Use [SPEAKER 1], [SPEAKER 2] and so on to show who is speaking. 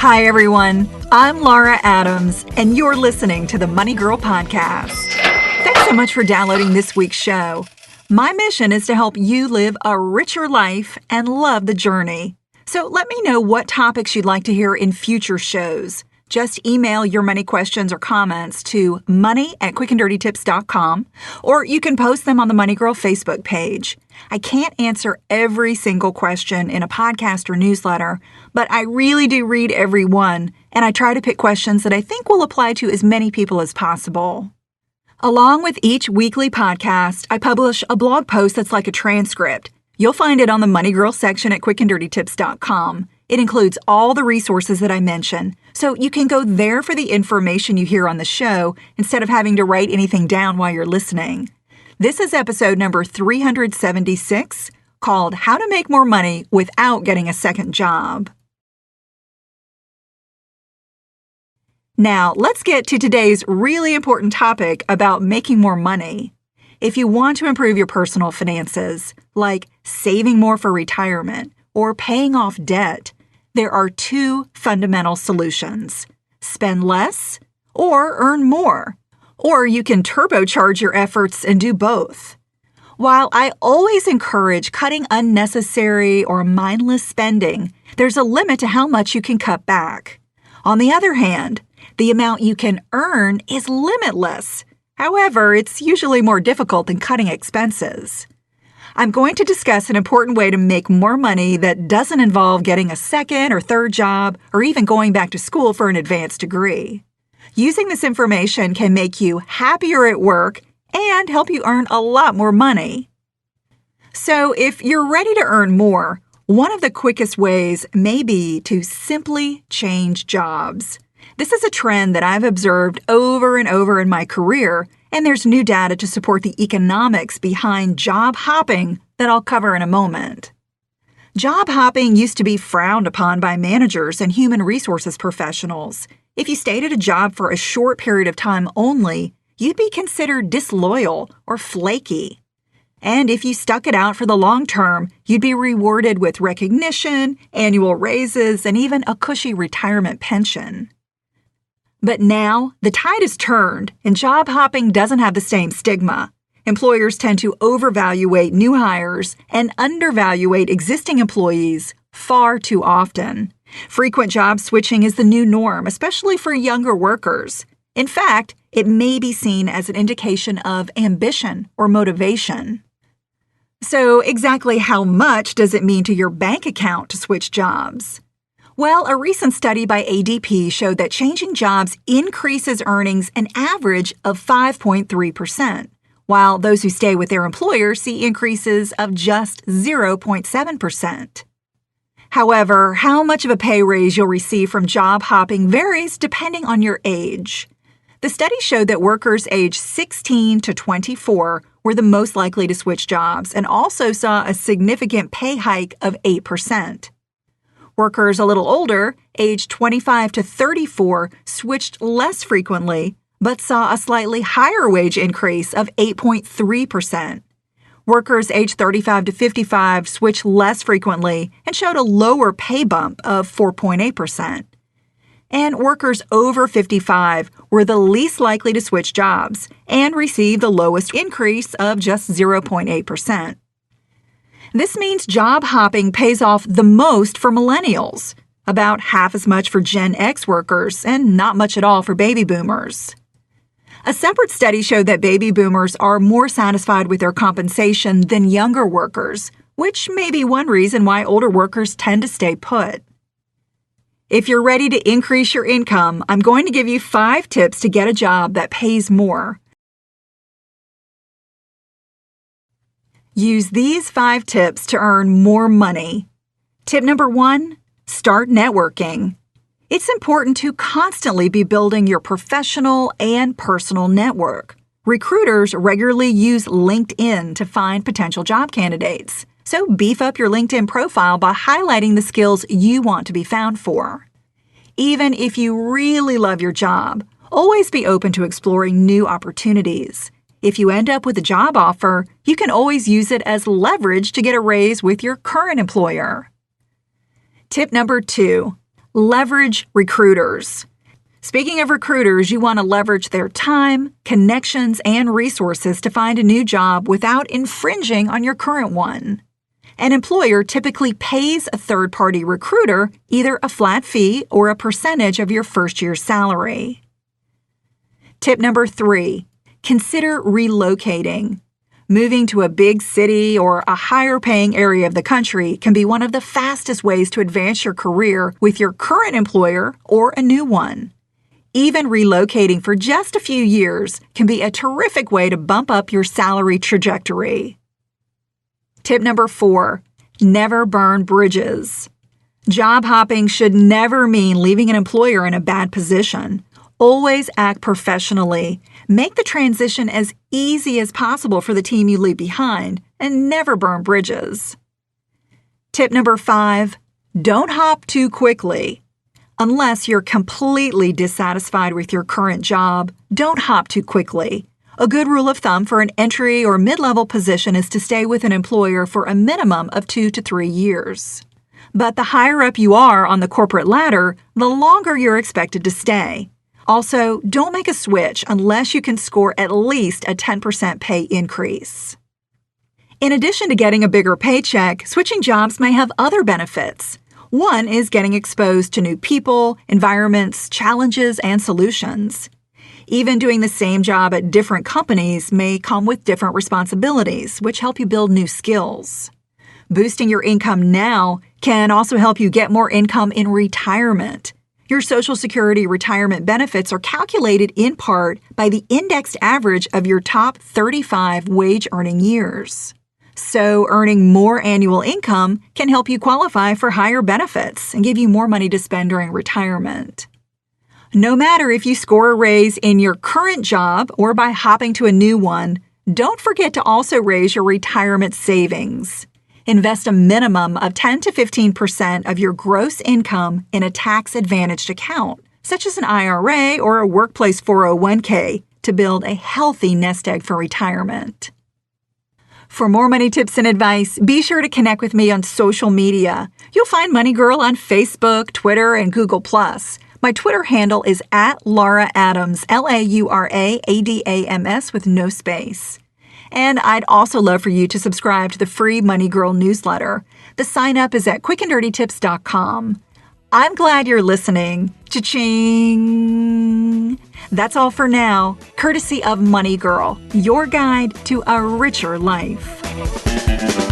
[SPEAKER 1] Hi, everyone. I'm Laura Adams, and you're listening to the Money Girl Podcast. Thanks so much for downloading this week's show. My mission is to help you live a richer life and love the journey. So let me know what topics you'd like to hear in future shows. Just email your money questions or comments to money@quickanddirtytips.com, or you can post them on the Money Girl Facebook page. I can't answer every single question in a podcast or newsletter, but I really do read every one, and I try to pick questions that I think will apply to as many people as possible. Along with each weekly podcast, I publish a blog post that's like a transcript. You'll find it on the Money Girl section at quickanddirtytips.com. It includes all the resources that I mention, so you can go there for the information you hear on the show instead of having to write anything down while you're listening. This is episode number 376, called How to Make More Money Without Getting a Second Job. Now, let's get to today's really important topic about making more money. If you want to improve your personal finances, like saving more for retirement or paying off debt, there are two fundamental solutions: spend less or earn more. Or you can turbocharge your efforts and do both. While I always encourage cutting unnecessary or mindless spending, there's a limit to how much you can cut back. On the other hand, the amount you can earn is limitless. However, it's usually more difficult than cutting expenses. I'm going to discuss an important way to make more money that doesn't involve getting a second or third job or even going back to school for an advanced degree. Using this information can make you happier at work and help you earn a lot more money. So if you're ready to earn more, one of the quickest ways may be to simply change jobs. This is a trend that I've observed over and over in my career, and there's new data to support the economics behind job hopping that I'll cover in a moment. Job hopping used to be frowned upon by managers and human resources professionals. If you stayed at a job for a short period of time only, you'd be considered disloyal or flaky. And if you stuck it out for the long term, you'd be rewarded with recognition, annual raises, and even a cushy retirement pension. But now, the tide has turned, and job hopping doesn't have the same stigma. Employers tend to overvaluate new hires and undervaluate existing employees far too often. Frequent job switching is the new norm, especially for younger workers. In fact, it may be seen as an indication of ambition or motivation. So, exactly how much does it mean to your bank account to switch jobs? Well, a recent study by ADP showed that changing jobs increases earnings an average of 5.3%, while those who stay with their employer see increases of just 0.7%. However, how much of a pay raise you'll receive from job hopping varies depending on your age. The study showed that workers aged 16 to 24 were the most likely to switch jobs and also saw a significant pay hike of 8%. Workers a little older, aged 25 to 34, switched less frequently, but saw a slightly higher wage increase of 8.3%. Workers aged 35 to 55 switched less frequently and showed a lower pay bump of 4.8%. And workers over 55 were the least likely to switch jobs and received the lowest increase of just 0.8%. This means job hopping pays off the most for millennials, about half as much for Gen X workers, and not much at all for baby boomers. A separate study showed that baby boomers are more satisfied with their compensation than younger workers, which may be one reason why older workers tend to stay put. If you're ready to increase your income, I'm going to give you 5 tips to get a job that pays more. Use these 5 tips to earn more money. Tip number 1, start networking. It's important to constantly be building your professional and personal network. Recruiters regularly use LinkedIn to find potential job candidates. So beef up your LinkedIn profile by highlighting the skills you want to be found for. Even if you really love your job, always be open to exploring new opportunities. If you end up with a job offer, you can always use it as leverage to get a raise with your current employer. Tip number 2, Leverage recruiters. Speaking of recruiters, you want to leverage their time, connections, and resources to find a new job without infringing on your current one. An employer typically pays a third-party recruiter either a flat fee or a percentage of your first year's salary. Tip number 3, consider relocating. Moving to a big city or a higher-paying area of the country can be one of the fastest ways to advance your career with your current employer or a new one. Even relocating for just a few years can be a terrific way to bump up your salary trajectory. Tip number 4, never burn bridges. Job hopping should never mean leaving an employer in a bad position. Always act professionally. Make the transition as easy as possible for the team you leave behind, and never burn bridges. Tip number 5, don't hop too quickly. Unless you're completely dissatisfied with your current job, don't hop too quickly. A good rule of thumb for an entry or mid-level position is to stay with an employer for a minimum of 2 to 3 years. But the higher up you are on the corporate ladder, the longer you're expected to stay. Also, don't make a switch unless you can score at least a 10% pay increase. In addition to getting a bigger paycheck, switching jobs may have other benefits. One is getting exposed to new people, environments, challenges, and solutions. Even doing the same job at different companies may come with different responsibilities, which help you build new skills. Boosting your income now can also help you get more income in retirement. Your Social Security retirement benefits are calculated in part by the indexed average of your top 35 wage-earning years. So, earning more annual income can help you qualify for higher benefits and give you more money to spend during retirement. No matter if you score a raise in your current job or by hopping to a new one, don't forget to also raise your retirement savings. Invest a minimum of 10 to 15% of your gross income in a tax-advantaged account, such as an IRA or a workplace 401k, to build a healthy nest egg for retirement. For more money tips and advice, be sure to connect with me on social media. You'll find Money Girl on Facebook, Twitter, and Google+. My Twitter handle is @LauraAdams, LauraAdams with no space. And I'd also love for you to subscribe to the free Money Girl newsletter. The sign-up is at quickanddirtytips.com. I'm glad you're listening. Cha-ching! That's all for now, courtesy of Money Girl, your guide to a richer life.